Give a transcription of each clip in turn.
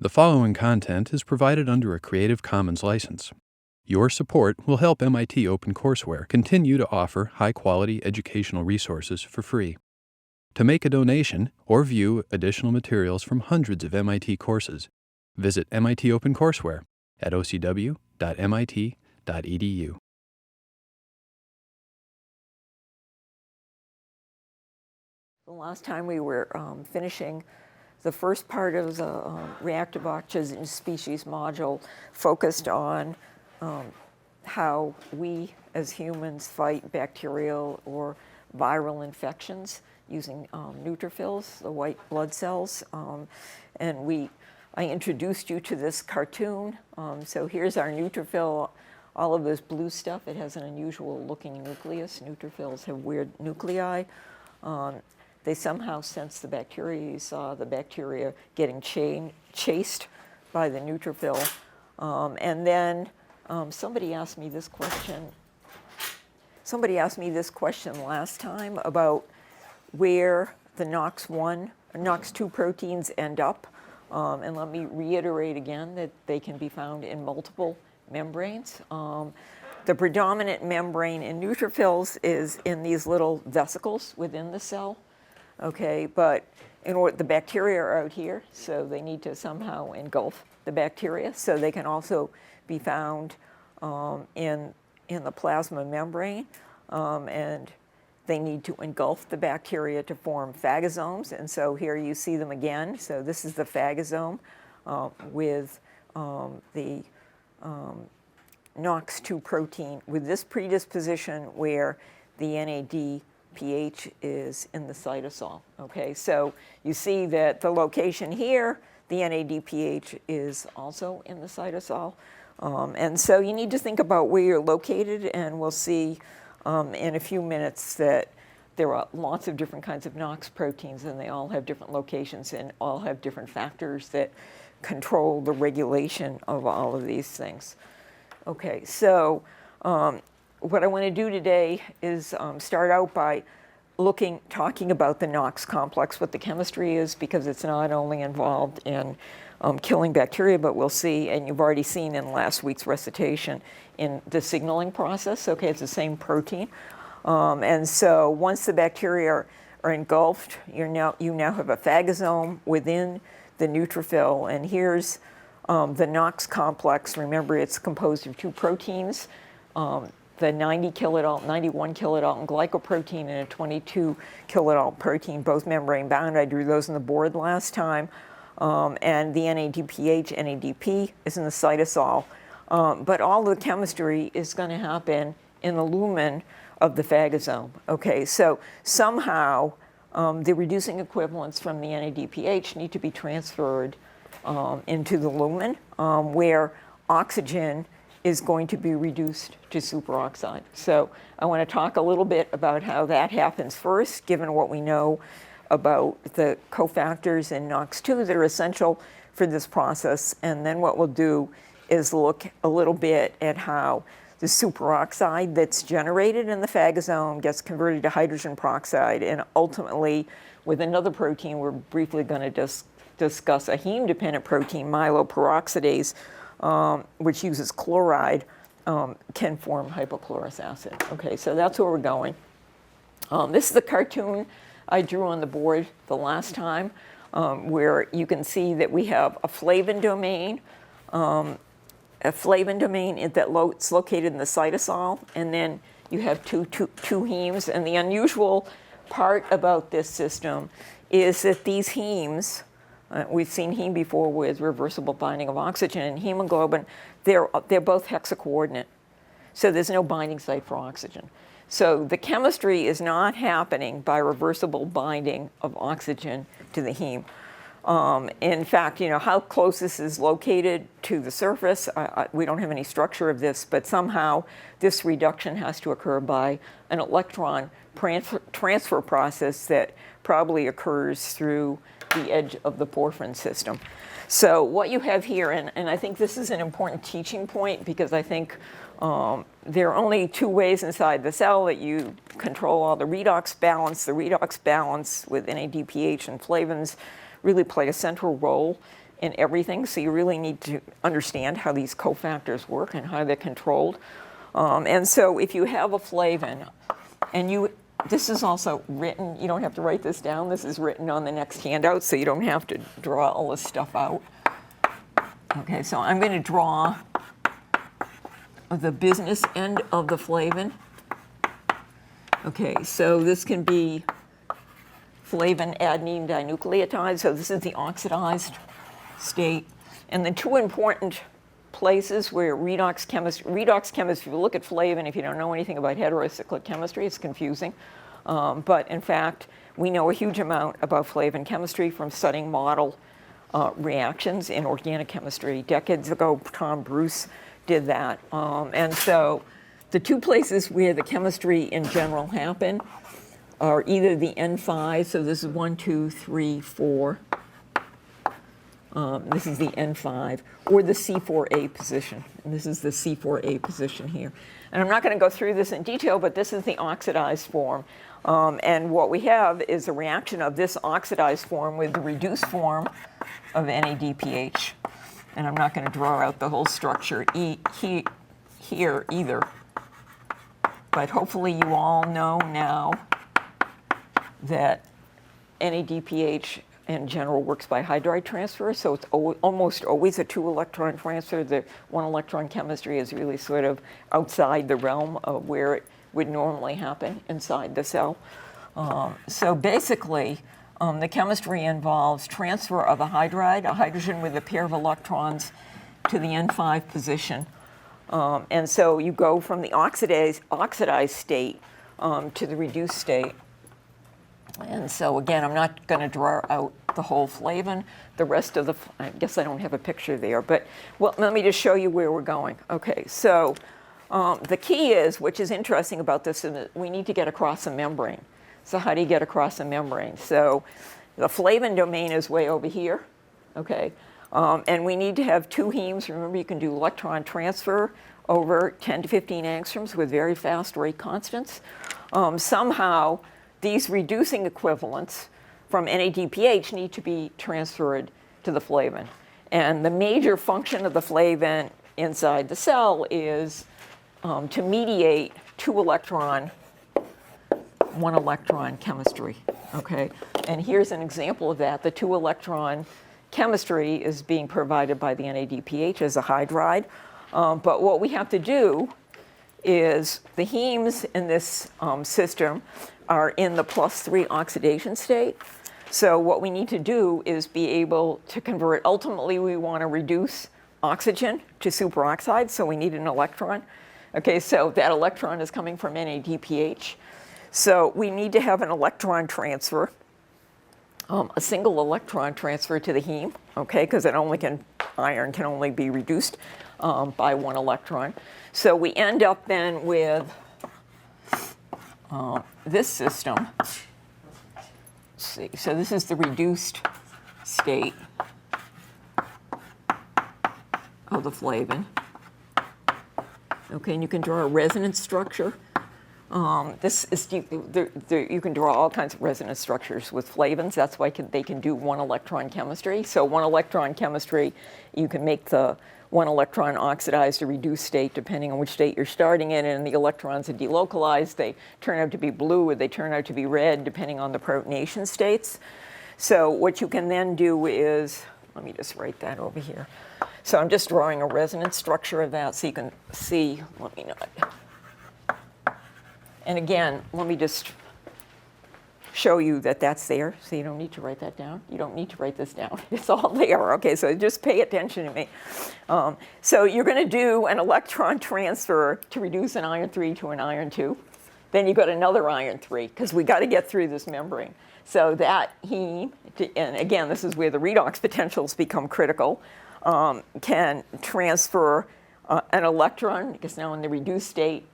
The following content is provided under a Creative Commons license. Your support will help MIT OpenCourseWare continue to offer high-quality educational resources for free. To make a donation or view additional materials from hundreds of MIT courses, visit MIT OpenCourseWare at ocw.mit.edu. The last time we were finishing the first part of the reactive oxygen species module focused on how we as humans fight bacterial or viral infections using neutrophils, the white blood cells. And I introduced you to this cartoon. So here's our neutrophil. All of this blue stuff, it has an unusual looking nucleus. Neutrophils have weird nuclei. They somehow sense the bacteria. You saw the bacteria getting chased by the neutrophil. And then somebody asked me this question. Somebody asked me this question last time about where the NOX2 proteins end up. And let me reiterate again that they can be found in multiple membranes. The predominant membrane in neutrophils is in these little vesicles within the cell. Okay, but the bacteria are out here, so they need to somehow engulf the bacteria. So they can also be found in the plasma membrane, and they need to engulf the bacteria to form phagosomes. And so here you see them again. So this is the phagosome with the NOX2 protein with this predisposition where the NAD pH is in the cytosol. Okay, so you see that the location here, the NAD pH is also in the cytosol. And so you need to think about where you're located, and we'll see in a few minutes that there are lots of different kinds of NOX proteins, and they all have different locations and all have different factors that control the regulation of all of these things. Okay, so what I want to do today is start out by talking about the Knox complex, what the chemistry is, because it's not only involved in killing bacteria, but we'll see, and you've already seen in last week's recitation, in the signaling process. Okay, it's the same protein. And so once the bacteria are engulfed, you now have a phagosome within the neutrophil, and here's the Knox complex. Remember, it's composed of two proteins, the 91 kilodalton glycoprotein and a 22 kilodalton protein, both membrane bound. I drew those on the board last time. And the NADPH, NADP is in the cytosol. But all the chemistry is going to happen in the lumen of the phagosome. Okay, so somehow the reducing equivalents from the NADPH need to be transferred into the lumen, where oxygen is going to be reduced to superoxide. So I want to talk a little bit about how that happens first, given what we know about the cofactors in NOX2 that are essential for this process. And then what we'll do is look a little bit at how the superoxide that's generated in the phagosome gets converted to hydrogen peroxide, and ultimately, with another protein, we're briefly going to discuss a heme-dependent protein, Milo Peroxidase, which uses chloride, can form hypochlorous acid. Okay, so that's where we're going. This is the cartoon I drew on the board the last time, where you can see that we have a Flavin Domain. A Flavin Domain it's located in the cytosol, and then you have two hemes. And the unusual part about this system is that these hemes, we've seen heme before with reversible binding of oxygen and hemoglobin. They're both hexacoordinate, so there's no binding site for oxygen. So the chemistry is not happening by reversible binding of oxygen to the heme. In fact, how close this is located to the surface, we don't have any structure of this, but somehow this reduction has to occur by an electron transfer process that probably occurs through the edge of the porphyrin system. So what you have here, and I think this is an important teaching point, because I think there are only two ways inside the cell that you control all the redox balance. The redox balance with NADPH and flavins really play a central role in everything, so you really need to understand how these cofactors work and how they're controlled. And so if you have a flavin, and this is also written, you don't have to write this down, this is written on the next handout, so you don't have to draw all this stuff out. Okay, so I'm going to draw the business end of the flavin. Okay, so this can be flavin adenine dinucleotide, so this is the oxidized state. And the two important places where redox chemistry, if you look at flavin, if you don't know anything about heterocyclic chemistry, it's confusing. But in fact, we know a huge amount about flavin chemistry from studying model reactions in organic chemistry. Decades ago, Tom Bruce did that. And so the two places where the chemistry in general happen are either the N5, so this is 1, 2, 3, 4. This is the N5, or the C4A position. And this is the C4A position here. And I'm not going to go through this in detail, but this is the oxidized form. And what we have is a reaction of this oxidized form with the reduced form of NADPH. And I'm not going to draw out the whole structure here either. But hopefully you all know now that NADPH in general works by hydride transfer, so it's almost always a 2-electron transfer. The 1-electron chemistry is really sort of outside the realm of where it would normally happen inside the cell. So basically, the chemistry involves transfer of a hydride, a hydrogen with a pair of electrons, to the N5 position. And so you go from the oxidized state to the reduced state. And so again, I'm not going to draw out the whole flavin. The rest of I guess I don't have a picture there, but well, let me just show you where we're going. Okay, so the key is, which is interesting about this, is that we need to get across a membrane. So how do you get across a membrane? So the Flavin domain is way over here, okay? And we need to have two hemes. Remember, you can do electron transfer over 10 to 15 angstroms with very fast rate constants. Somehow, these reducing equivalents from NADPH need to be transferred to the flavin. And the major function of the flavin inside the cell is to mediate 2-electron, 1-electron chemistry, okay? And here's an example of that. The 2-electron chemistry is being provided by the NADPH as a hydride. But what we have to do is the hemes in this system are in the +3 oxidation state. So what we need to do is be able to convert. Ultimately, we want to reduce oxygen to superoxide, so we need an electron. Okay, so that electron is coming from NADPH. So we need to have an electron transfer, a single electron transfer to the heme, okay, because iron can only be reduced by 1 electron. So we end up then with this system. Let's see, so this is the reduced state of the flavin. Okay, and you can draw a resonance structure. You can draw all kinds of resonance structures with flavins. That's why they can do 1-electron chemistry. So 1-electron chemistry, you can make the 1-electron oxidized to reduced state depending on which state you're starting in, and the electrons are delocalized. They turn out to be blue or they turn out to be red depending on the protonation states. So what you can then do is, let me just write that over here. So I'm just drawing a resonance structure of that so you can see, let me not. And again, let me just show you that that's there, so you don't need to write that down. You don't need to write this down. It's all there, okay? So just pay attention to me. So you're going to do an electron transfer to reduce an iron 3 to an iron 2. Then you've got another iron 3, because we got to get through this membrane. So that heme, and again, this is where the redox potentials become critical, can transfer an electron, because now in the reduced state,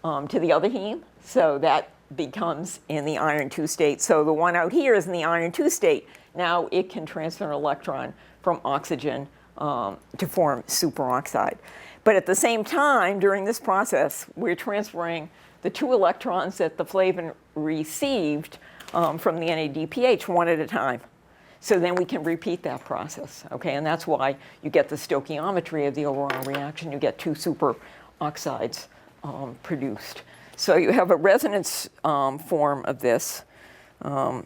to the other heme. So that becomes in the iron 2 state. So the one out here is in the iron 2 state. Now it can transfer an electron from oxygen to form superoxide. But at the same time, during this process, we're transferring the 2 electrons that the flavin received from the NADPH one at a time. So then we can repeat that process, okay? And that's why you get the stoichiometry of the overall reaction. You get two superoxides produced. So you have a resonance form of this. Let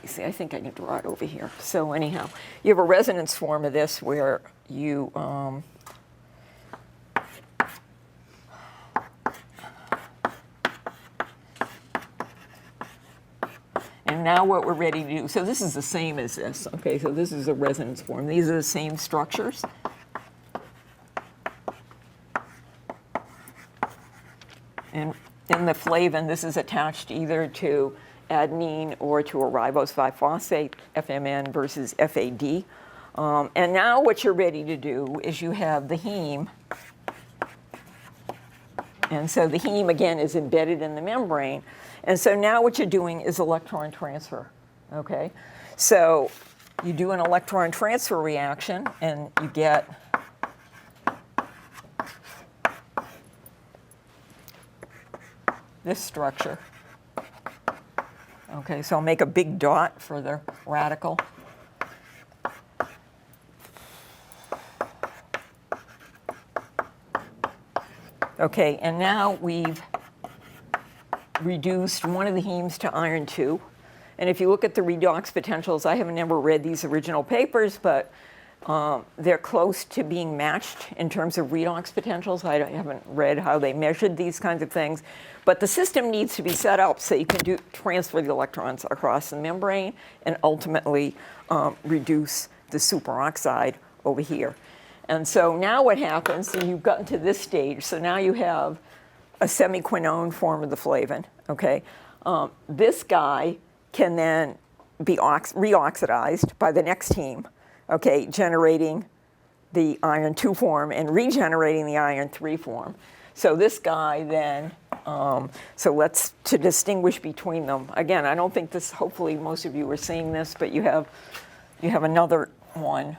me see, I think I can draw it over here. So anyhow, you have a resonance form of this where you and now what we're ready to do, so this is the same as this, okay, so this is a resonance form. These are the same structures. And in the flavin, this is attached either to adenine or to a ribose 5-phosphate, FMN versus FAD. And now what you're ready to do is you have the heme. And so the heme, again, is embedded in the membrane. And so now what you're doing is electron transfer, okay? So you do an electron transfer reaction, and you get this structure. Okay, so I'll make a big dot for the radical. Okay, and now we've reduced one of the hemes to iron 2. And if you look at the redox potentials, I haven't never read these original papers, but they're close to being matched in terms of redox potentials. I haven't read how they measured these kinds of things. But the system needs to be set up so you can transfer the electrons across the membrane and ultimately reduce the superoxide over here. And so now what happens, so you've gotten to this stage, so now you have a semiquinone form of the flavin, okay? This guy can then be reoxidized by the next heme, okay, generating the iron 2 form and regenerating the iron 3 form. So this guy then, to distinguish between them, again, I don't think this, hopefully most of you are seeing this, but you have another one.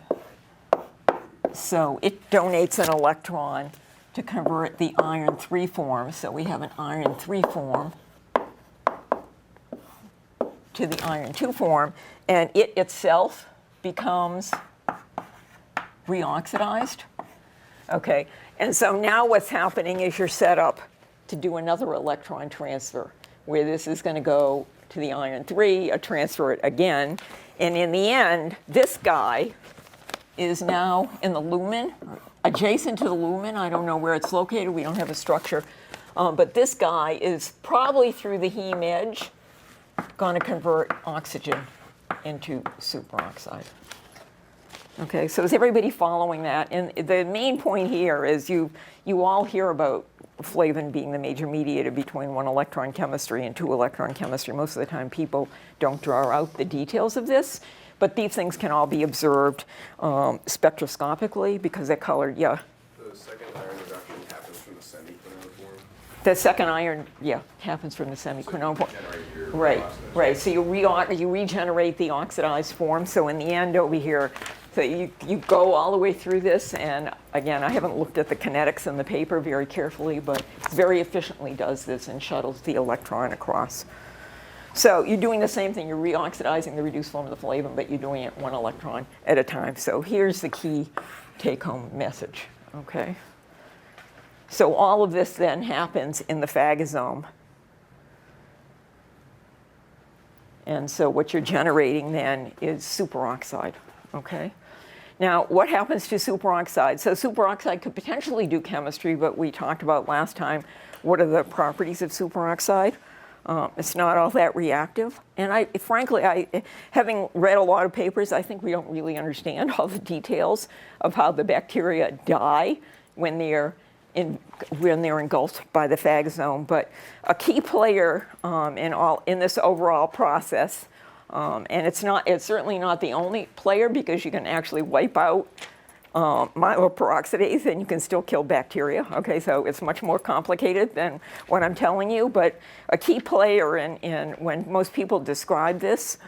So it donates an electron to convert the iron 3 form. So we have an iron 3 form to the iron 2 form, and it itself becomes reoxidized. Okay, and so now what's happening is you're set up to do another electron transfer, where this is going to go to the iron 3, transfer it again, and in the end, this guy is now in the lumen, adjacent to the lumen. I don't know where it's located. We don't have a structure. But this guy is probably through the heme edge going to convert oxygen into superoxide. Okay, so is everybody following that? And the main point here is you all hear about flavin being the major mediator between 1-electron chemistry and 2-electron chemistry. Most of the time people don't draw out the details of this. But these things can all be observed spectroscopically because they're colored, yeah. The second iron reduction happens from the semiquinone form? The second iron, yeah, happens from the semiquinone form. So Right. So you regenerate the oxidized form. So in the end over here, so you go all the way through this. And again, I haven't looked at the kinetics in the paper very carefully, but it very efficiently does this and shuttles the electron across. So you're doing the same thing. You're reoxidizing the reduced form of the flavin, but you're doing it 1 electron at a time. So here's the key take-home message, okay? So all of this then happens in the phagosome. And so what you're generating then is superoxide, okay? Now, what happens to superoxide? So superoxide could potentially do chemistry, but we talked about last time, what are the properties of superoxide? It's not all that reactive. And frankly, having read a lot of papers, I think we don't really understand all the details of how the bacteria die when they're engulfed by the phagosome. But a key player in this overall process, and it's certainly not the only player, because you can actually wipe out Myeloperoxidase, and you can still kill bacteria. Okay, so it's much more complicated than what I'm telling you, but a key player in when most people describe this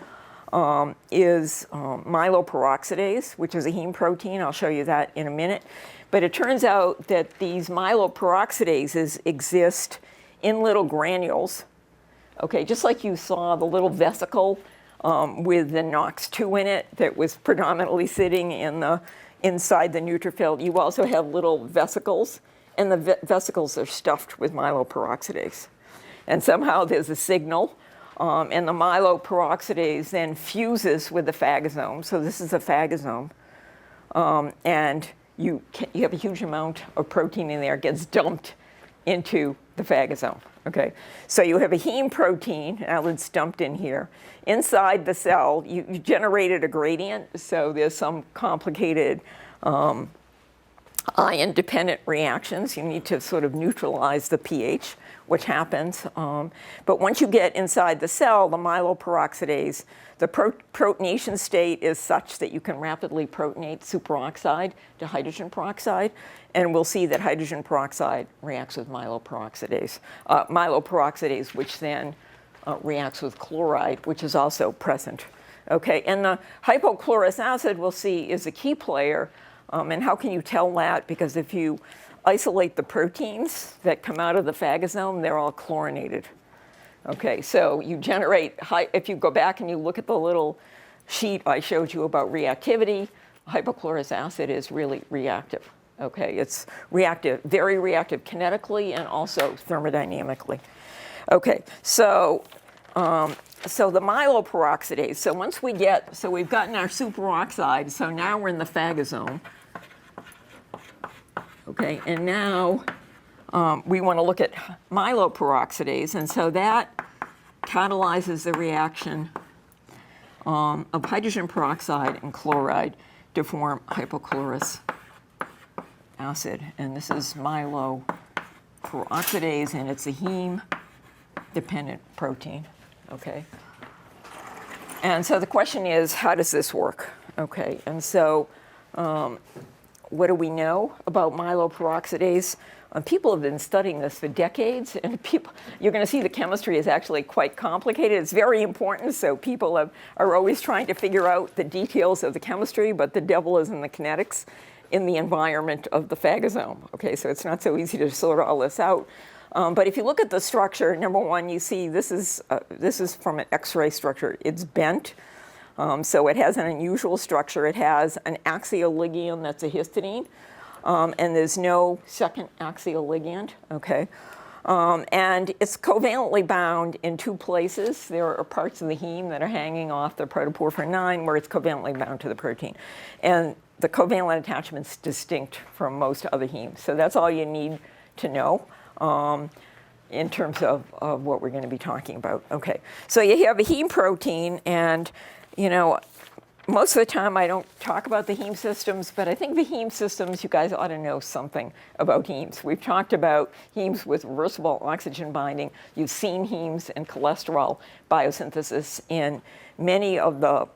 is Myeloperoxidase, which is a heme protein. I'll show you that in a minute. But it turns out that these Myeloperoxidases exist in little granules. Okay, just like you saw the little vesicle with the NOx2 in it that was predominantly sitting inside the neutrophil. You also have little vesicles, and the vesicles are stuffed with myeloperoxidase. And somehow there's a signal, and the myeloperoxidase then fuses with the phagosome. So this is a phagosome. And you have a huge amount of protein in there, gets dumped into the phagosome, okay? So you have a heme protein, now it's dumped in here. Inside the cell, you generated a gradient, so there's some complicated ion-dependent reactions. You need to sort of neutralize the pH, which happens. But once you get inside the cell, the myeloperoxidase, the protonation state is such that you can rapidly protonate superoxide to hydrogen peroxide, and we'll see that hydrogen peroxide reacts with myeloperoxidase, which then reacts with chloride, which is also present. Okay, and the hypochlorous acid we'll see is a key player. And how can you tell that? Because if you isolate the proteins that come out of the phagosome, they're all chlorinated. Okay, so you generate, if you go back and you look at the little sheet I showed you about reactivity, hypochlorous acid is really reactive. Okay, it's reactive, very reactive kinetically and also thermodynamically. Okay, so the myeloperoxidase, so once we get, so we've gotten our superoxide, so now we're in the phagosome. Okay, and now we want to look at myeloperoxidase, and so that catalyzes the reaction of hydrogen peroxide and chloride to form hypochlorous acid. And this is myeloperoxidase, and it's a heme-dependent protein, okay? And so the question is, how does this work? Okay, and so what do we know about myeloperoxidase? People have been studying this for decades, and you're going to see the chemistry is actually quite complicated. It's very important, so people are always trying to figure out the details of the chemistry, but the devil is in the kinetics in the environment of the phagosome. Okay, so it's not so easy to sort all this out. But if you look at the structure, number one, you see this is from an X-ray structure. It's bent. So it has an unusual structure. It has an axial ligand that's a histidine, and there's no second axial ligand, okay? And it's covalently bound in two places. There are parts of the heme that are hanging off the protoporphyrin IX where it's covalently bound to the protein. And the covalent attachment's distinct from most other hemes. So that's all you need to know in terms of what we're going to be talking about. Okay, so you have a heme protein, and you know, most of the time I don't talk about the heme systems, but I think the heme systems, you guys ought to know something about hemes. We've talked about hemes with reversible oxygen binding. You've seen hemes and cholesterol biosynthesis in many of the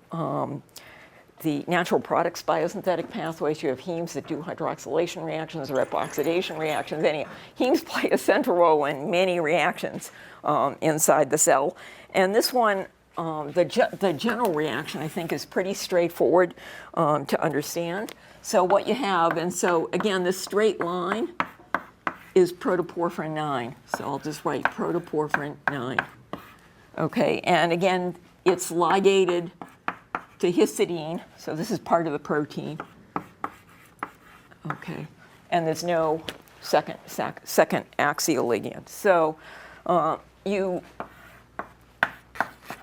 natural products biosynthetic pathways. You have hemes that do hydroxylation reactions or epoxidation reactions. Anyhow, hemes play a central role in many reactions inside the cell. And this one, the general reaction, I think, is pretty straightforward to understand. So what you have, and so again, this straight line is protoporphyrin IX. So I'll just write protoporphyrin IX. Okay, and again, it's ligated to histidine. So this is part of the protein. Okay, and there's no second axial ligand. So you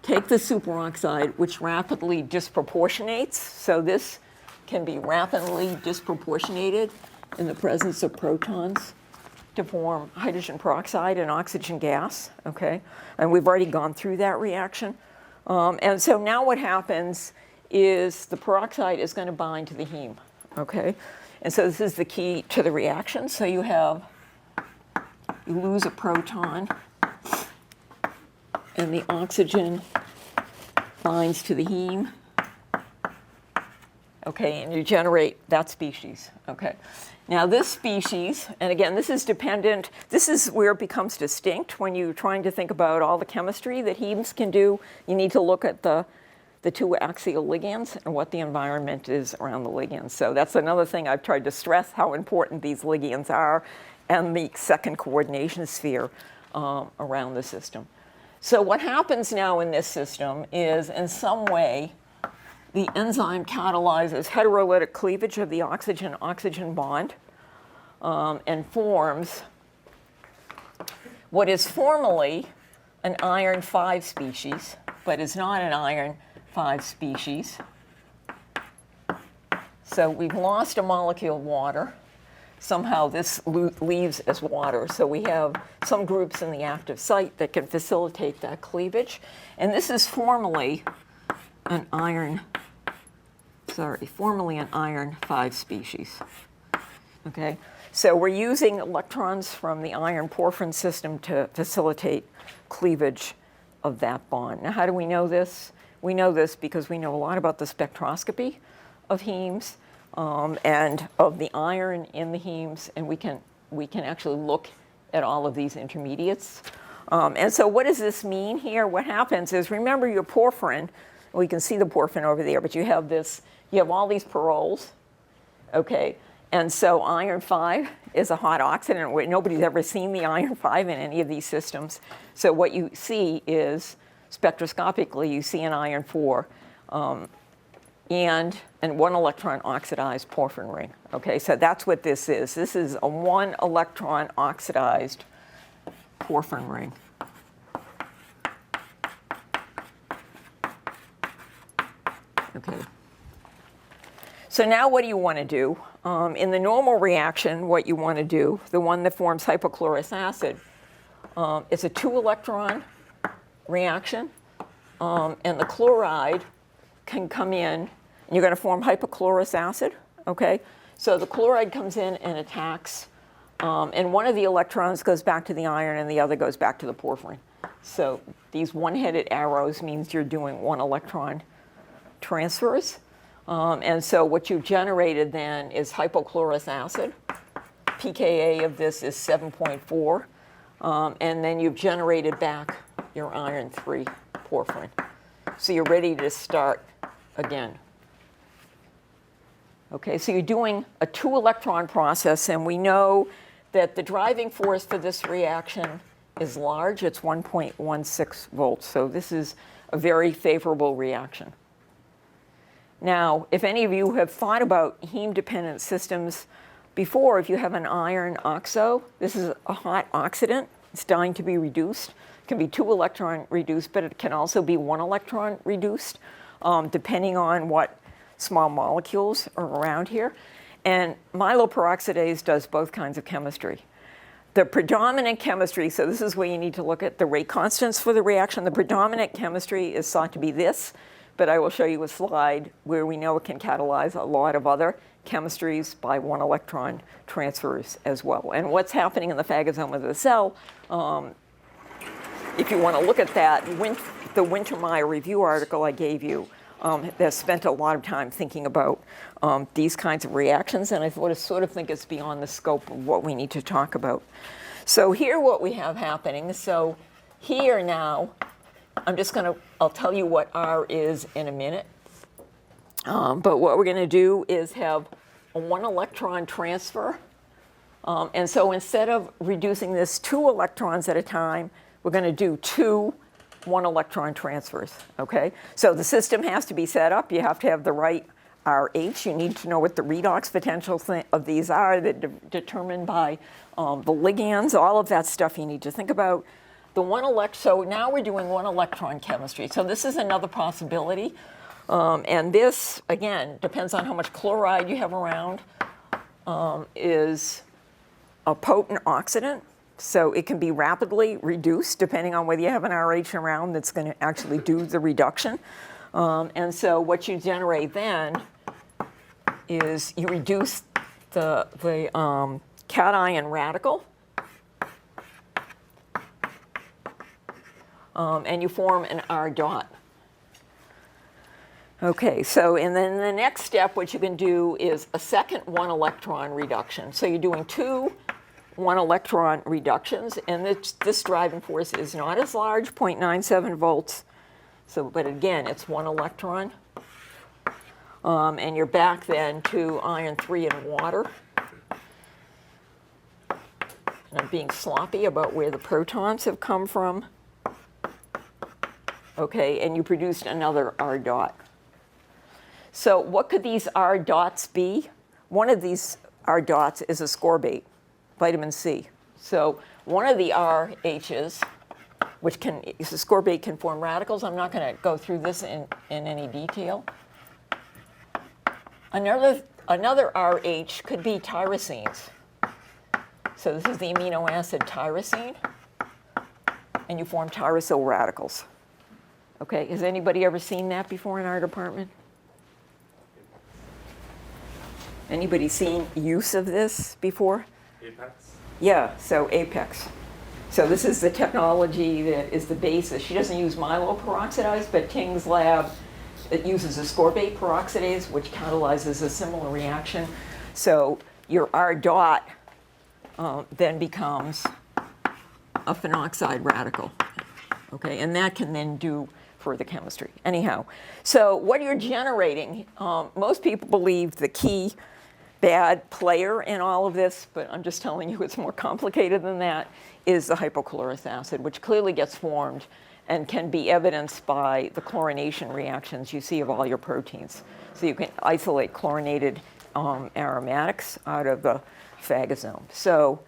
take the superoxide, which rapidly disproportionates. So this can be rapidly disproportionated in the presence of protons to form hydrogen peroxide and oxygen gas, okay? And we've already gone through that reaction. And so now what happens is the peroxide is going to bind to the heme, okay? And so this is the key to the reaction. So you lose a proton, and the oxygen binds to the heme, okay, and you generate that species, okay. Now this species, and again, this is dependent, this is where it becomes distinct when you're trying to think about all the chemistry that hemes can do. You need to look at the two axial ligands and what the environment is around the ligands. So that's another thing I've tried to stress, how important these ligands are and the second coordination sphere around the system. So what happens now in this system is, in some way, the enzyme catalyzes heterolytic cleavage of the oxygen-oxygen bond and forms what is formally an iron 5 species, but is not an iron 5 species. So we've lost a molecule of water. Somehow this leaves as water. So we have some groups in the active site that can facilitate that cleavage. And this is formally an iron 5 species. Okay? So we're using electrons from the iron porphyrin system to facilitate cleavage of that bond. Now, how do we know this? We know this because we know a lot about the spectroscopy of hemes and of the iron in the hemes, and we can actually look at all of these intermediates. And so what does this mean here? What happens is, remember your porphyrin, we can see the porphyrin over there, but you have all these paroles, okay? And so iron 5 is a hot oxidant. Nobody's ever seen the iron 5 in any of these systems. So what you see is, spectroscopically, you see an iron 4 and one electron oxidized porphyrin ring. Okay, so that's what this is. This is a 1 electron oxidized porphyrin ring. Okay. So now what do you want to do? In the normal reaction, what you want to do, the one that forms hypochlorous acid, it's a 2-electron reaction, and the chloride can come in, and you're going to form hypochlorous acid, okay? So the chloride comes in and attacks, and one of the electrons goes back to the iron and the other goes back to the porphyrin. So these one-headed arrows means you're doing 1 electron transfers. And so what you've generated then is hypochlorous acid. pKa of this is 7.4. And then you've generated back your iron 3 porphyrin. So you're ready to start again. Okay, so you're doing a 2-electron process, and we know that the driving force for this reaction is large. It's 1.16 volts. So this is a very favorable reaction. Now, if any of you have thought about heme-dependent systems before, if you have an iron oxo, this is a hot oxidant. It's dying to be reduced. It can be 2-electron reduced, but it can also be 1-electron reduced, depending on what small molecules are around here. And Myeloperoxidase does both kinds of chemistry. The predominant chemistry, so this is where you need to look at the rate constants for the reaction. The predominant chemistry is thought to be this. But I will show you a slide where we know it can catalyze a lot of other chemistries by 1-electron transfers as well. And what's happening in the phagosome of the cell, if you want to look at that, the Wintermeyer review article I gave you has spent a lot of time thinking about these kinds of reactions, and I sort of think it's beyond the scope of what we need to talk about. So here what we have happening, so here now, I'll tell you what R is in a minute. But what we're going to do is have a 1-electron transfer. And so instead of reducing this 2 electrons at a time, we're going to do 2 1-electron transfers, okay? So the system has to be set up. You have to have the right RH. You need to know what the redox potential of these are, that determined by the ligands. All of that stuff you need to think about. So now we're doing 1-electron chemistry. So this is another possibility. And this, again, depends on how much chloride you have around, is a potent oxidant. So it can be rapidly reduced depending on whether you have an RH around that's going to actually do the reduction. And so what you generate then is you reduce the cation radical. And you form an R dot. Okay, so and then the next step, what you can do is a second 1-electron reduction. So you're doing 2 1-electron reductions, and this driving force is not as large, 0.97 volts. So, but again, it's 1 electron. And you're back then to iron 3 and water. And I'm being sloppy about where the protons have come from. okay, and you produced another R dot. So what could these R dots be? One of these R dots is ascorbate, vitamin C. So one of the RHs, which ascorbate can form radicals. I'm not going to go through this in any detail. Another RH could be tyrosines. So this is the amino acid tyrosine, and you form tyrosyl radicals. Okay, has anybody ever seen that before in our department? Anybody seen use of this before? Apex? Yeah, so Apex. So this is the technology that is the basis. She doesn't use Milo Peroxidase, but Ting's lab, it uses ascorbate peroxidase, which catalyzes a similar reaction. So your R dot then becomes a phenoxide radical. Okay, and that can then do further chemistry. Anyhow, so what you're generating, most people believe the key bad player in all of this, but I'm just telling you it's more complicated than that, is the hypochlorous acid, which clearly gets formed and can be evidenced by the chlorination reactions you see of all your proteins. So you can isolate chlorinated aromatics out of the phagosome. So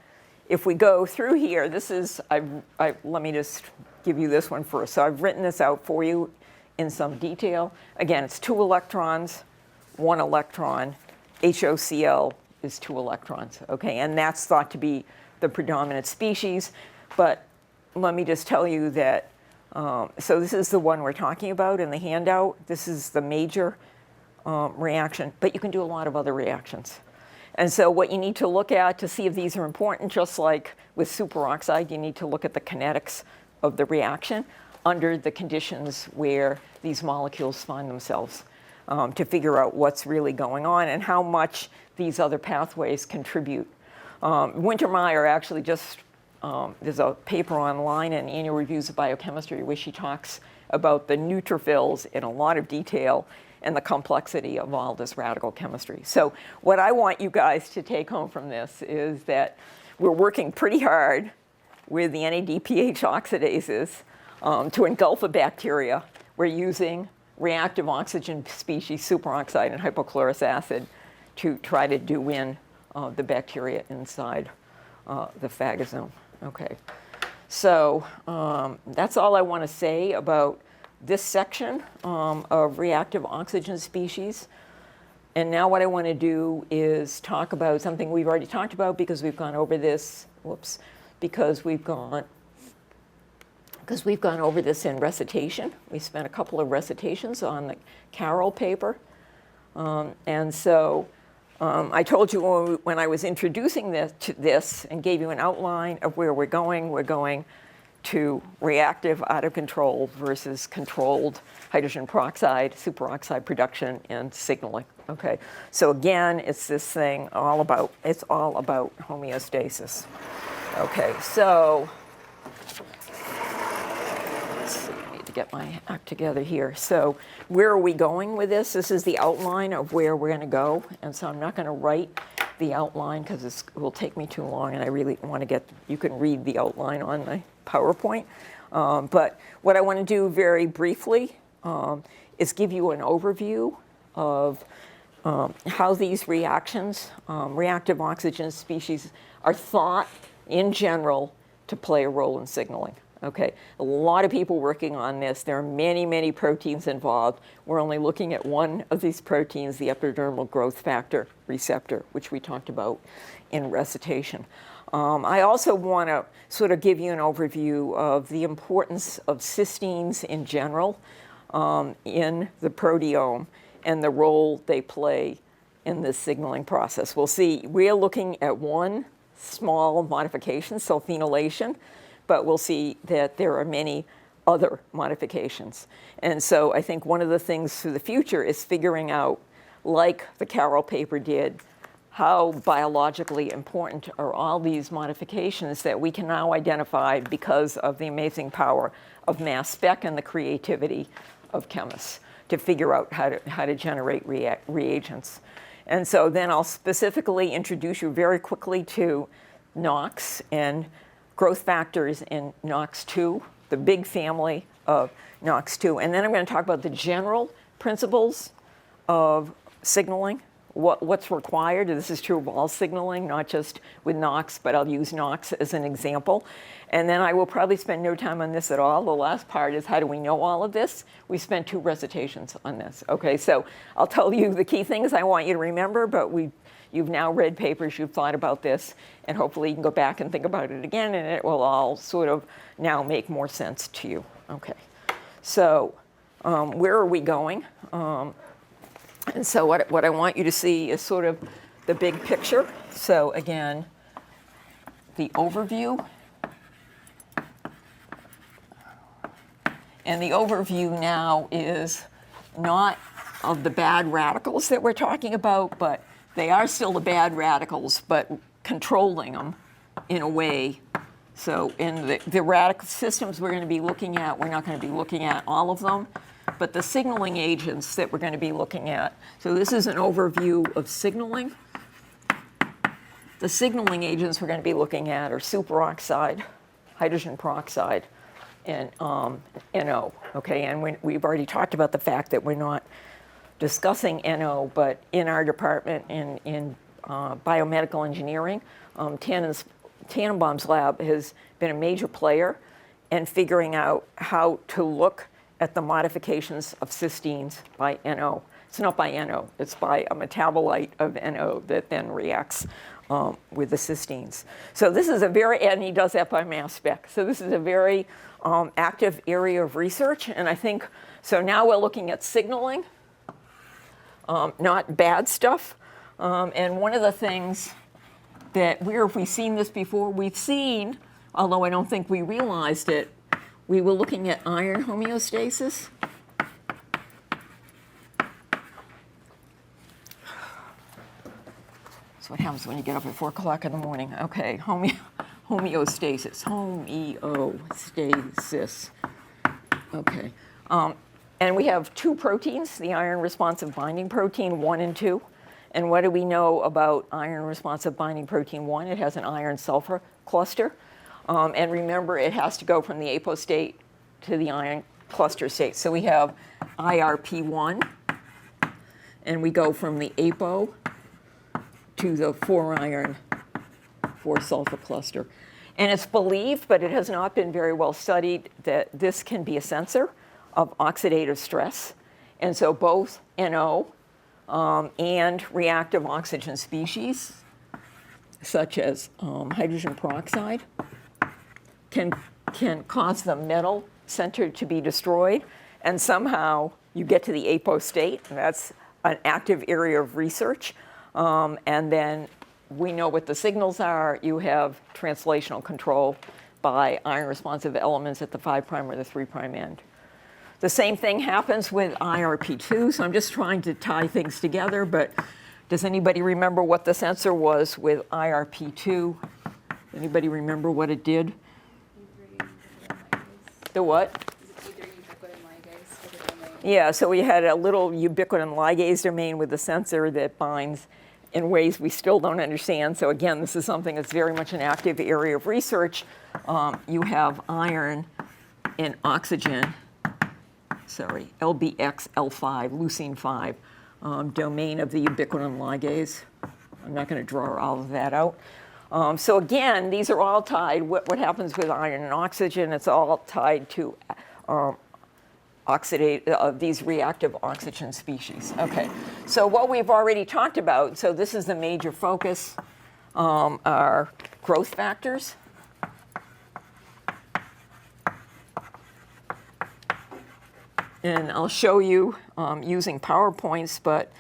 if we go through here, this is, let me just give you this one first. So I've written this out for you in some detail. Again, it's 2 electrons, 1 electron. HOCl is 2 electrons, okay? And that's thought to be the predominant species. But let me just tell you that, so this is the one we're talking about in the handout. This is the major reaction, but you can do a lot of other reactions. And so what you need to look at to see if these are important, just like with superoxide, you need to look at the kinetics of the reaction under the conditions where these molecules find themselves, to figure out what's really going on and how much these other pathways contribute. Wintermeyer actually just, there's a paper online in Annual Reviews of Biochemistry where she talks about the neutrophils in a lot of detail and the complexity of all this radical chemistry. So what I want you guys to take home from this is that we're working pretty hard with the NADPH oxidases to engulf a bacteria. We're using reactive oxygen species, superoxide and hypochlorous acid, to try to do in the bacteria inside the phagosome. Okay, so that's all I want to say about this section of reactive oxygen species. And now what I want to do is talk about something we've already talked about because we've gone over this, because we've gone over this in recitation. We spent a couple of recitations on the Carroll paper. And so I told you when I was introducing this and gave you an outline of where we're going to reactive out of control versus controlled hydrogen peroxide, superoxide production, and signaling. Okay, so again, it's this thing it's all about homeostasis. Okay, so let's see, I need to get my act together here. So where are we going with this? This is the outline of where we're going to go, and so I'm not going to write the outline because it will take me too long, and I really want to you can read the outline on my PowerPoint. But what I want to do very briefly is give you an overview of how these reactions, reactive oxygen species, are thought in general to play a role in signaling. Okay, a lot of people working on this. There are many, many proteins involved. We're only looking at one of these proteins, the epidermal growth factor receptor, which we talked about in recitation. I also want to sort of give you an overview of the importance of cysteines in general in the proteome and the role they play in the signaling process. We'll see, we're looking at one small modification, sulfenylation, but we'll see that there are many other modifications. And so I think one of the things for the future is figuring out, like the Carroll paper did, how biologically important are all these modifications that we can now identify because of the amazing power of mass spec and the creativity of chemists to figure out how to generate reagents. And so then I'll specifically introduce you very quickly to Knox and growth factors in Knox2, the big family of NOx2. And then I'm going to talk about the general principles of signaling, what's required. This is true of all signaling, not just with NOx, but I'll use NOx as an example. And then I will probably spend no time on this at all. The last part is, how do we know all of this? We spent 2 recitations on this. Okay, so I'll tell you the key things I want you to remember, but you've now read papers, you've thought about this, and hopefully you can go back and think about it again, and it will all sort of now make more sense to you. Okay, so where are we going? And so what I want you to see is sort of the big picture. So again, the overview. And the overview now is not of the bad radicals that we're talking about, but they are still the bad radicals, but controlling them in a way. So in the radical systems we're going to be looking at, we're not going to be looking at all of them, but the signaling agents that we're going to be looking at. So this is an overview of signaling. The signaling agents we're going to be looking at are superoxide, hydrogen peroxide, and NO. Okay, and we've already talked about the fact that we're not discussing NO, but in our department in biomedical engineering, Tannenbaum's lab has been a major player in figuring out how to look at the modifications of cysteines by NO. It's not by NO, it's by a metabolite of NO that then reacts with the cysteines. So this is a very, and he does that by mass spec. So this is a very active area of research, and I think, so now we're looking at signaling, not bad stuff. And one of the things that where have we seen this before? We've seen, although I don't think we realized it, we were looking at iron homeostasis. That's what happens when you get up at 4 o'clock in the morning. Okay, homeostasis, homeostasis. Okay, and we have 2 proteins, the iron-responsive binding protein 1 and 2. And what do we know about iron-responsive binding protein 1? It has an iron-sulfur cluster. And remember, it has to go from the apo state to the iron cluster state. So we have IRP1, and we go from the apo to the 4-iron, 4-sulfur cluster. And it's believed, but it has not been very well studied, that this can be a sensor of oxidative stress. And so both NO and reactive oxygen species, such as hydrogen peroxide, can cause the metal center to be destroyed, and somehow you get to the apo state, and that's an active area of research. And then we know what the signals are. You have translational control by iron-responsive elements at the 5' or the 3' end. The same thing happens with IRP2, so I'm just trying to tie things together, but does anybody remember what the sensor was with IRP2? Anybody remember what it did? The what? Yeah, so we had a little ubiquitin ligase domain with the sensor that binds in ways we still don't understand. So again, this is something that's very much an active area of research. You have iron and oxygen, LBX, L5, leucine 5, domain of the ubiquitin ligase. I'm not going to draw all of that out. So again, these are all tied. What happens with iron and oxygen? It's all tied to these reactive oxygen species. Okay, so what we've already talked about, so this is the major focus, are growth factors. And I'll show you using PowerPoints, but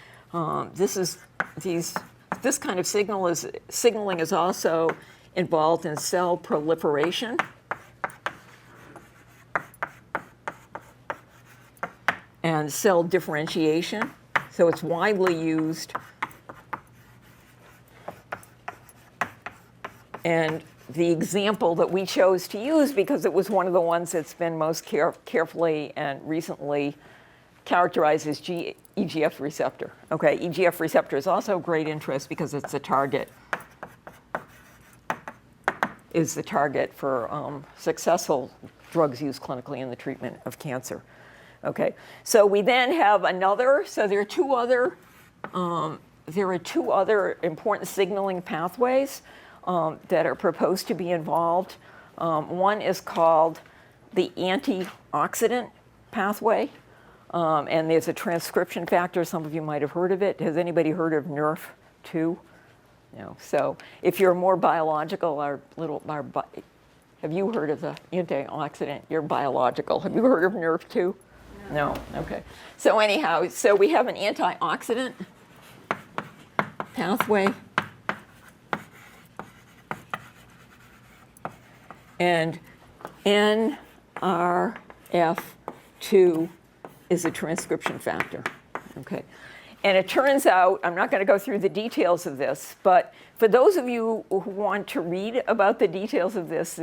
this kind of signaling is also involved in cell proliferation. And cell differentiation. So it's widely used. And the example that we chose to use, because it was one of the ones that's been most carefully and recently characterized as EGF receptor. Okay, EGF receptor is also of great interest because it's a target is the target for successful drugs used clinically in the treatment of cancer. Okay, so we then have another, so there are two other important signaling pathways that are proposed to be involved. One is called the Anti-Oxidant Pathway, and there's a transcription factor. Some of you might have heard of it. Has anybody heard of NRF2? No. So if you're more biological, have you heard of the antioxidant? You're biological. Have you heard of NRF2? No. Okay. So anyhow, so we have an antioxidant pathway. And NRF2 is a transcription factor. Okay. And it turns out, I'm not going to go through the details of this, but for those of you who want to read about the details of this,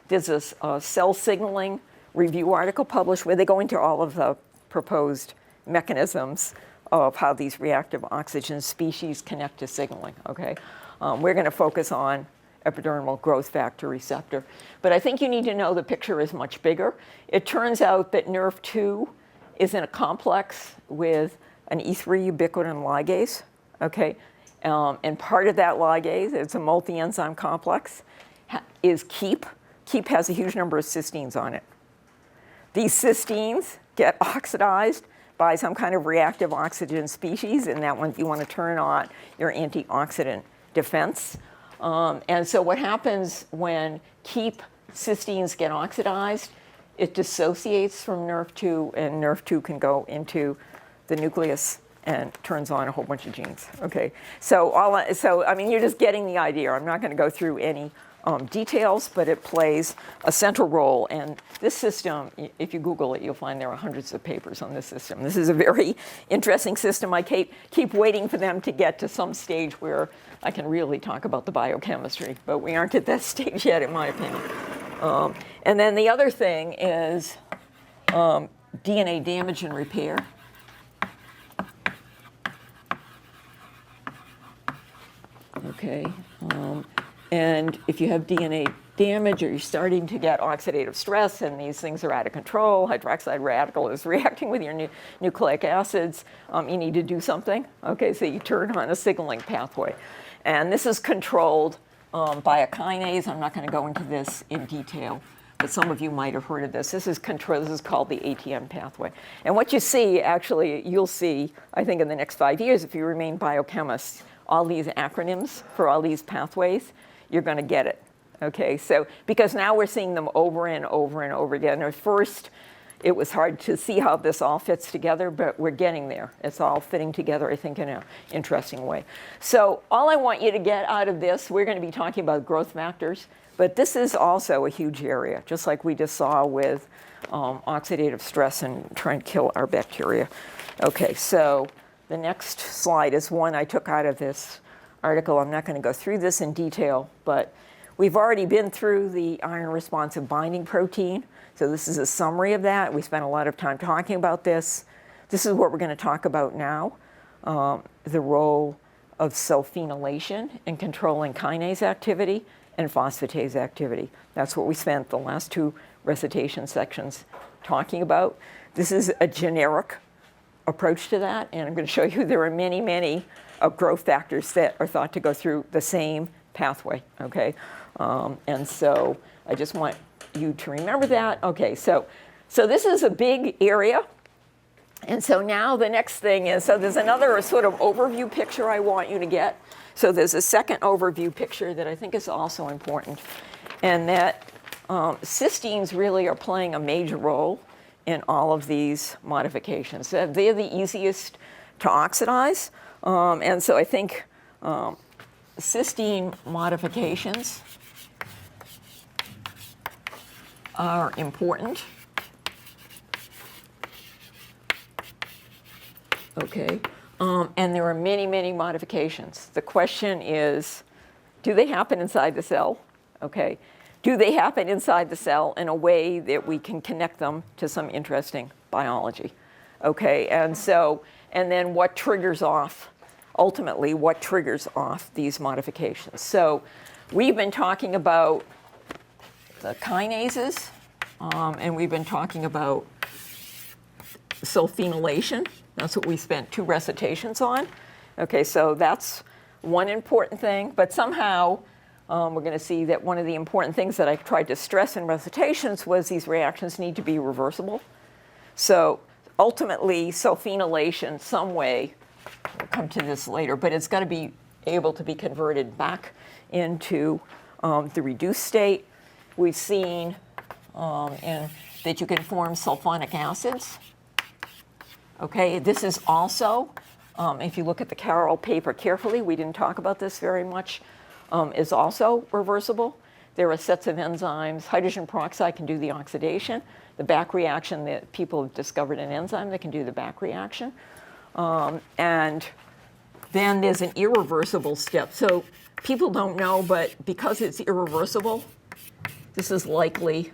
there's a cell signaling review article published where they go into all of the proposed mechanisms of how these reactive oxygen species connect to signaling, okay? We're going to focus on epidermal growth factor receptor. But I think you need to know the picture is much bigger. It turns out that NRF2 is in a complex with an E3 ubiquitin ligase, okay? And part of that ligase, it's a multi-enzyme complex, is KEAP. KEAP has a huge number of cysteines on it. These cysteines get oxidized by some kind of reactive oxygen species, and that one you want to turn on your antioxidant defense. And so what happens when KEAP cysteines get oxidized, it dissociates from NRF2, and NRF2 can go into the nucleus and turns on a whole bunch of genes. Okay, so I mean, you're just getting the idea. I'm not going to go through any details, but it plays a central role. And this system, if you Google it, you'll find there are hundreds of papers on this system. This is a very interesting system. I keep waiting for them to get to some stage where I can really talk about the biochemistry, but we aren't at that stage yet, in my opinion. And then the other thing is DNA damage and repair. Okay, and if you have DNA damage or you're starting to get oxidative stress and these things are out of control, hydroxide radical is reacting with your nucleic acids, you need to do something. Okay, so you turn on a signaling pathway. And this is controlled by a kinase. I'm not going to go into this in detail, but some of you might have heard of this. This is called the ATM pathway. And what you see, actually, you'll see, I think in the next 5 years, if you remain biochemists, all these acronyms for all these pathways, you're going to get it. Okay, so because now we're seeing them over and over and over again. At first, it was hard to see how this all fits together, but we're getting there. It's all fitting together, I think, in an interesting way. So all I want you to get out of this, we're going to be talking about growth factors, but this is also a huge area, just like we just saw with oxidative stress and trying to kill our bacteria. Okay, so the next slide is one I took out of this article. I'm not going to go through this in detail, but we've already been through the iron-responsive binding protein. So this is a summary of that. We spent a lot of time talking about this. This is what we're going to talk about now, the role of sulfenylation in controlling kinase activity and phosphatase activity. That's what we spent the last two recitation sections talking about. This is a generic approach to that, and I'm going to show you there are many, many growth factors that are thought to go through the same pathway, okay? And so I just want you to remember that. Okay, so this is a big area. And so now the next thing is, so there's another sort of overview picture I want you to get. So there's a second overview picture that I think is also important, and that cysteines really are playing a major role in all of these modifications. They're the easiest to oxidize, and so I think cysteine modifications are important. Okay, and there are many, many modifications. The question is, do they happen inside the cell? Okay, do they happen inside the cell in a way that we can connect them to some interesting biology? Okay, and then what triggers off, ultimately, what triggers off these modifications? So we've been talking about the kinases, and we've been talking about sulfenylation. That's what we spent 2 recitations on. Okay, so that's one important thing, but somehow we're going to see that one of the important things that I tried to stress in recitations was these reactions need to be reversible. So ultimately, sulfenylation, some way, we'll come to this later, but it's got to be able to be converted back into the reduced state. We've seen that you can form sulfonic acids. Okay, this is also, if you look at the Carroll paper carefully, we didn't talk about this very much, is also reversible. There are sets of enzymes. Hydrogen peroxide can do the oxidation. The back reaction, that people have discovered an enzyme that can do the back reaction. And then there's an irreversible step. So people don't know, but because it's irreversible, this is likely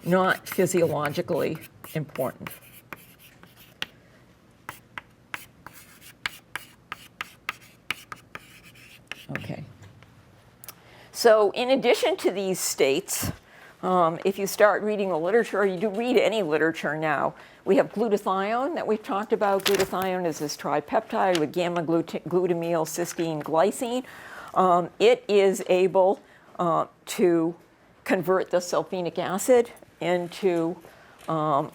not physiologically important. Okay. So in addition to these states, if you start reading the literature, or you do read any literature now, we have glutathione that we've talked about. Glutathione is this tripeptide with gamma-glutamyl cysteine glycine. It is able to convert the sulfenic acid into a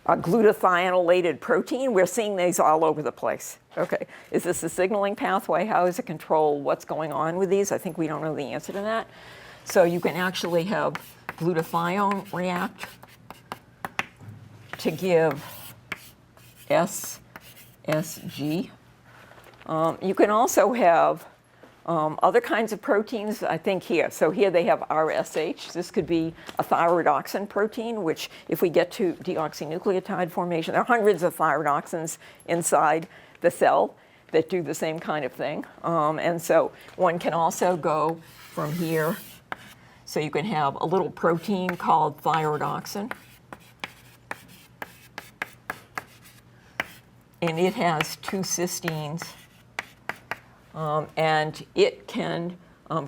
glutathionated protein. We're seeing these all over the place. Okay, is this a signaling pathway? How is it controlled? What's going on with these? I think we don't know the answer to that. So you can actually have glutathione react to give SSG. You can also have other kinds of proteins, I think here. So here they have RSH. This could be a thyrodoxin protein, which if we get to deoxynucleotide formation, there are hundreds of thyrodoxins inside the cell that do the same kind of thing. And so one can also go from here. So you can have a little protein called thyrodoxin. And it has 2 cysteines. And it can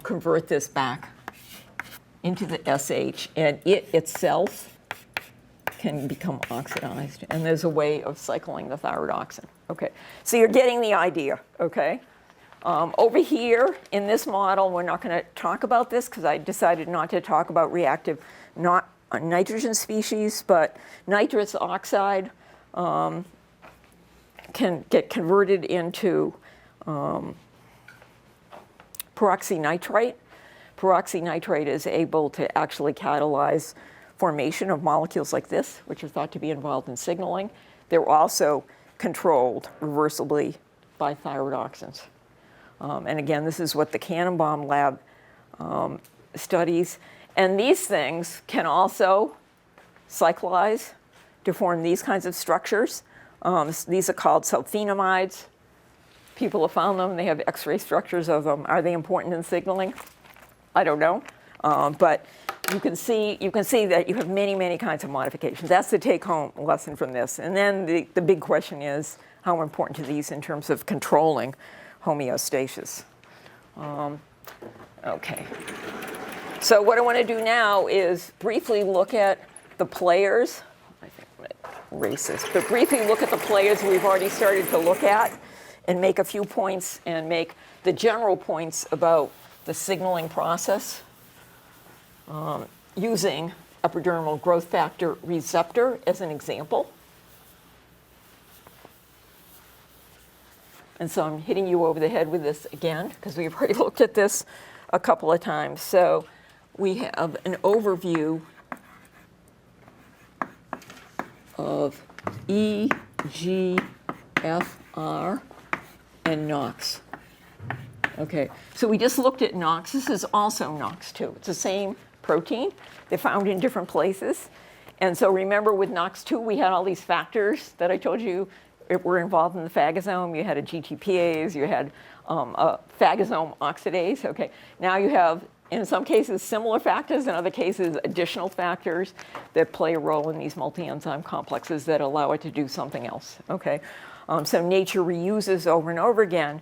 convert this back into the SH, and it itself can become oxidized. And there's a way of cycling the thyrodoxin. Okay, so you're getting the idea, okay? Over here in this model, we're not going to talk about this because I decided not to talk about reactive nitrogen species, but nitrous oxide can get converted into peroxynitrite. Peroxynitrite is able to actually catalyze formation of molecules like this, which are thought to be involved in signaling. They're also controlled reversibly by thyrodoxins. And again, this is what the Cannonbaum lab studies. And these things can also cyclize to form these kinds of structures. These are called sulfonamides. People have found them. They have X-ray structures of them. Are they important in signaling? I don't know. But you can see that you have many, many kinds of modifications. That's the take-home lesson from this. And then the big question is, how important are these in terms of controlling homeostasis? Okay. So what I want to do now is briefly look at the players. I think I'm going to erase this. But briefly look at the players we've already started to look at and make a few points and make the general points about the signaling process using epidermal growth factor receptor as an example. And so I'm hitting you over the head with this again because we've already looked at this a couple of times. So we have an overview of E, G, F, R, and Knox. Okay, so we just looked at Knox. This is also Knox too. It's the same protein. They're found in different places. And so remember with Knox2, we had all these factors that I told you were involved in the phagosome. You had a GTPase, you had a phagosome oxidase. Okay, now you have, in some cases, similar factors, in other cases, additional factors that play a role in these multi-enzyme complexes that allow it to do something else. Okay, so nature reuses over and over again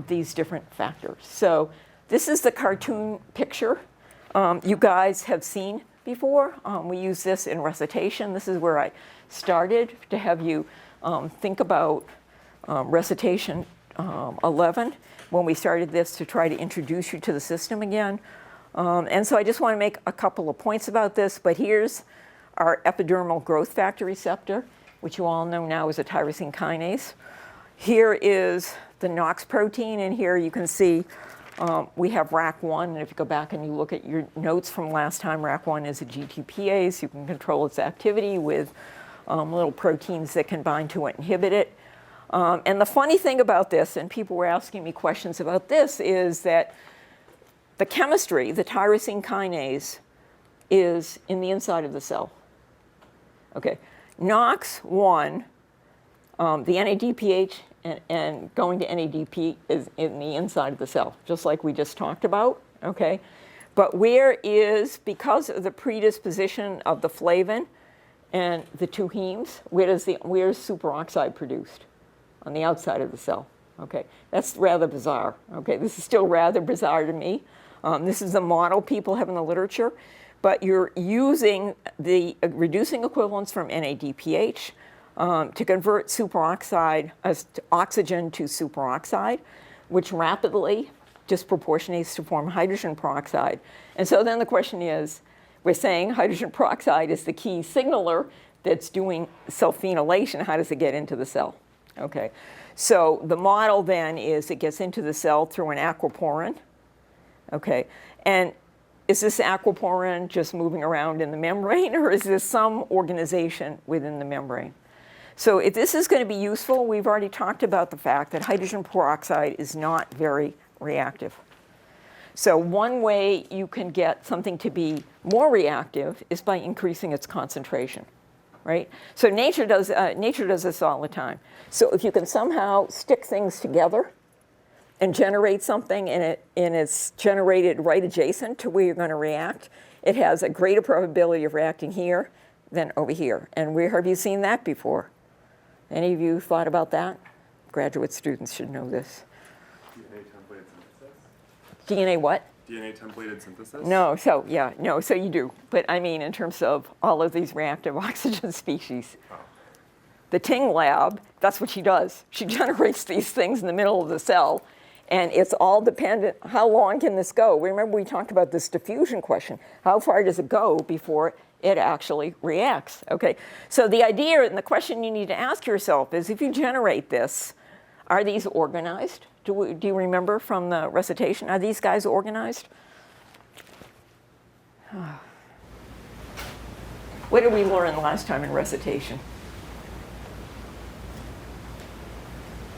these different factors. So this is the cartoon picture you guys have seen before. We use this in recitation. This is where I started to have you think about recitation 11 when we started this to try to introduce you to the system again. And so I just want to make a couple of points about this, but here's our epidermal growth factor receptor, which you all know now is a tyrosine kinase. Here is the Knox protein, and here you can see we have RAC1, and if you go back and you look at your notes from last time, RAC1 is a GTPase. You can control its activity with little proteins that can bind to it and inhibit it. And the funny thing about this, and people were asking me questions about this, is that the chemistry, the tyrosine kinase, is in the inside of the cell. Okay, NOx1, the NADPH and going to NADP is in the inside of the cell, just like we just talked about, okay? But where is, because of the predisposition of the flavin and the two hemes, where's superoxide produced? On the outside of the cell, okay? That's rather bizarre, okay? This is still rather bizarre to me. This is the model people have in the literature, but you're using the reducing equivalents from NADPH to convert superoxide, oxygen to superoxide, which rapidly disproportionates to form hydrogen peroxide. And so then the question is, we're saying hydrogen peroxide is the key signaler that's doing self-phenylation. How does it get into the cell? Okay, so the model then is it gets into the cell through an aquaporin. Okay, and is this aquaporin just moving around in the membrane, or is there some organization within the membrane? So if this is going to be useful, we've already talked about the fact that hydrogen peroxide is not very reactive. So one way you can get something to be more reactive is by increasing its concentration, right? So nature does this all the time. So if you can somehow stick things together and generate something and it's generated right adjacent to where you're going to react, it has a greater probability of reacting here than over here. And where have you seen that before? Any of you thought about that? Graduate students should know this. DNA templated synthesis? DNA what? DNA templated synthesis? No, so you do. But I mean in terms of all of these reactive oxygen species. Oh. The Ting lab, that's what she does. She generates these things in the middle of the cell, and it's all dependent, how long can this go? Remember we talked about this diffusion question. How far does it go before it actually reacts, okay? So the idea and the question you need to ask yourself is, if you generate this, are these organized? Do you remember from the recitation? Are these guys organized? What did we learn last time in recitation?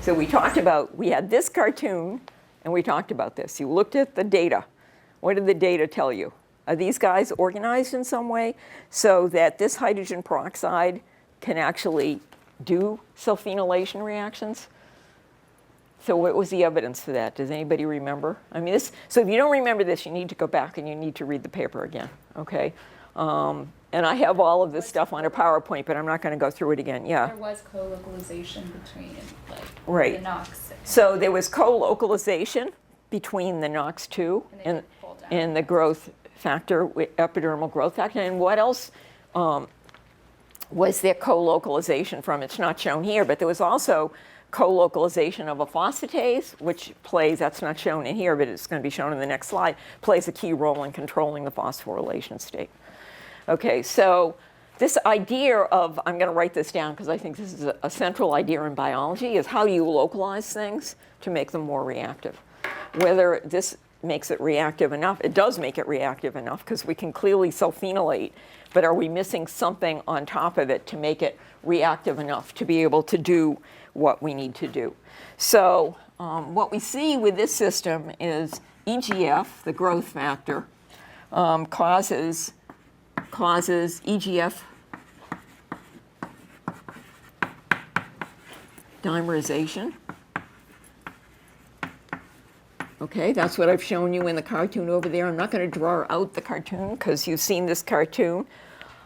So we talked about, we had this cartoon, and we talked about this. You looked at the data. What did the data tell you? Are these guys organized in some way so that this hydrogen peroxide can actually do self-phenylation reactions? So what was the evidence for that? Does anybody remember? I mean, so if you don't remember this, you need to go back and you need to read the paper again, okay? And I have all of this stuff on a PowerPoint, but I'm not going to go through it again. Yeah. There was co-localization between right. the Knox. So there was co-localization between the NOx2 and the growth factor, epidermal growth factor. And what else was there co-localization from? It's not shown here, but there was also co-localization of a phosphatase, which plays, that's not shown in here, but it's going to be shown in the next slide, plays a key role in controlling the phosphorylation state. Okay, so this idea of, I'm going to write this down because I think this is a central idea in biology, is how do you localize things to make them more reactive? Whether this makes it reactive enough, it does make it reactive enough because we can clearly self-phenylate, but are we missing something on top of it to make it reactive enough to be able to do what we need to do? So what we see with this system is EGF, the growth factor, causes EGF dimerization. Okay, that's what I've shown you in the cartoon over there. I'm not going to draw out the cartoon because you've seen this cartoon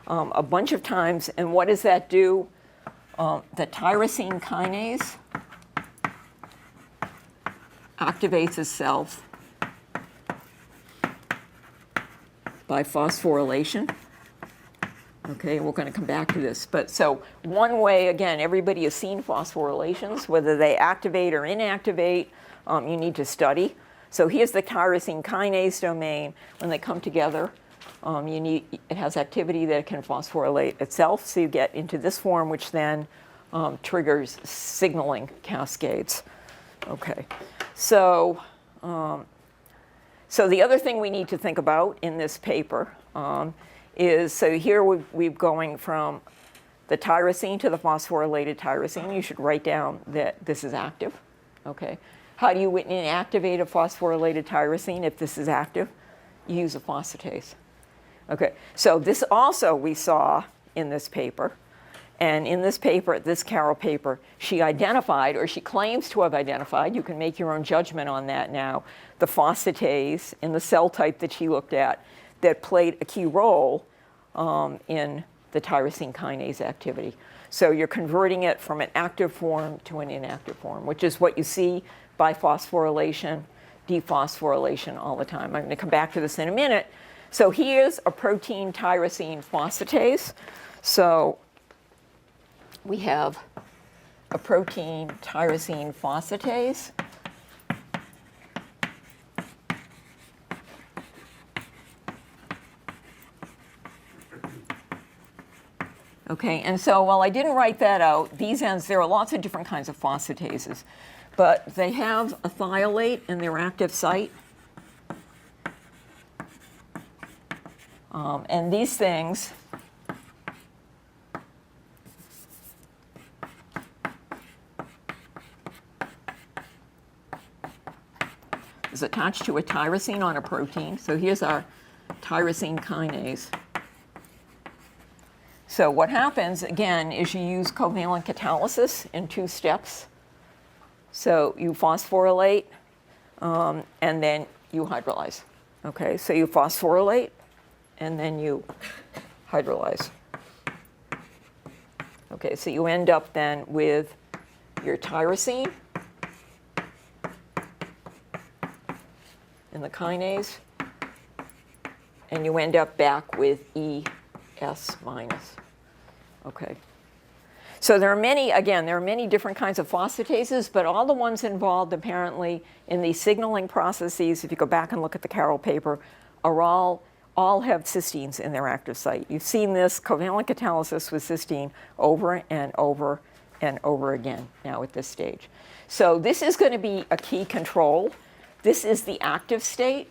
a bunch of times. And what does that do? The tyrosine kinase activates itself by phosphorylation. Okay, we're going to come back to this. But so one way, again, everybody has seen phosphorylations, whether they activate or inactivate, you need to study. So here's the tyrosine kinase domain. When they come together, it has activity that can phosphorylate itself. So you get into this form, which then triggers signaling cascades. Okay, so the other thing we need to think about in this paper is, so here we're going from the tyrosine to the phosphorylated tyrosine. You should write down that this is active. Okay, how do you inactivate a phosphorylated tyrosine if this is active? You use a phosphatase. Okay, so this also we saw in this paper. And in this paper, this Carroll paper, she identified, or she claims to have identified, you can make your own judgment on that now, the phosphatase in the cell type that she looked at that played a key role in the tyrosine kinase activity. So you're converting it from an active form to an inactive form, which is what you see by phosphorylation, dephosphorylation all the time. I'm going to come back to this in a minute. So here's a protein tyrosine phosphatase. So we have a protein tyrosine phosphatase. Okay, and so while I didn't write that out, these ends, there are lots of different kinds of phosphatases, but they have a thiolate in their active site. And these things is attached to a tyrosine on a protein. So here's our tyrosine kinase. So what happens, again, is you use covalent catalysis in 2 steps. So you phosphorylate, and then you hydrolyze. Okay, so you phosphorylate, and then you hydrolyze. Okay, so you end up then with your tyrosine in the kinase, and you end up back with ES minus. Okay. So there are many different kinds of phosphatases, but all the ones involved apparently in these signaling processes, if you go back and look at the Carroll paper, are all have cysteines in their active site. You've seen this covalent catalysis with cysteine over and over and over again now at this stage. So this is going to be a key control. This is the active state.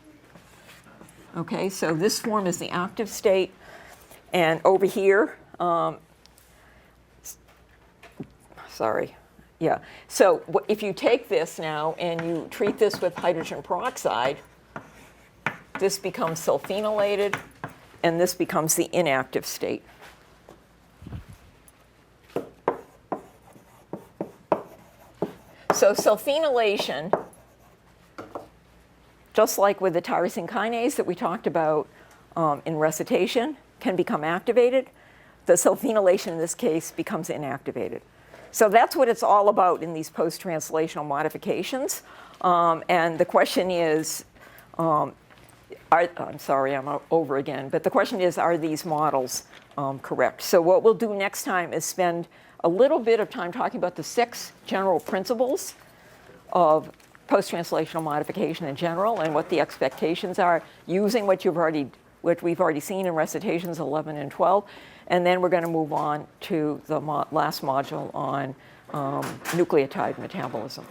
Okay, so this form is the active state. And over here, so if you take this now and you treat this with hydrogen peroxide, this becomes sulfenylated, and this becomes the inactive state. So sulfenylation, just like with the tyrosine kinase that we talked about in recitation, can become activated. The sulfenylation in this case becomes inactivated. So that's what it's all about in these post-translational modifications. And the question is, I'm sorry, I'm over again, but the question is, are these models correct? So what we'll do next time is spend a little bit of time talking about the 6 general principles of post-translational modification in general and what the expectations are using what we've already seen in recitations 11 and 12. And then we're going to move on to the last module on nucleotide metabolism.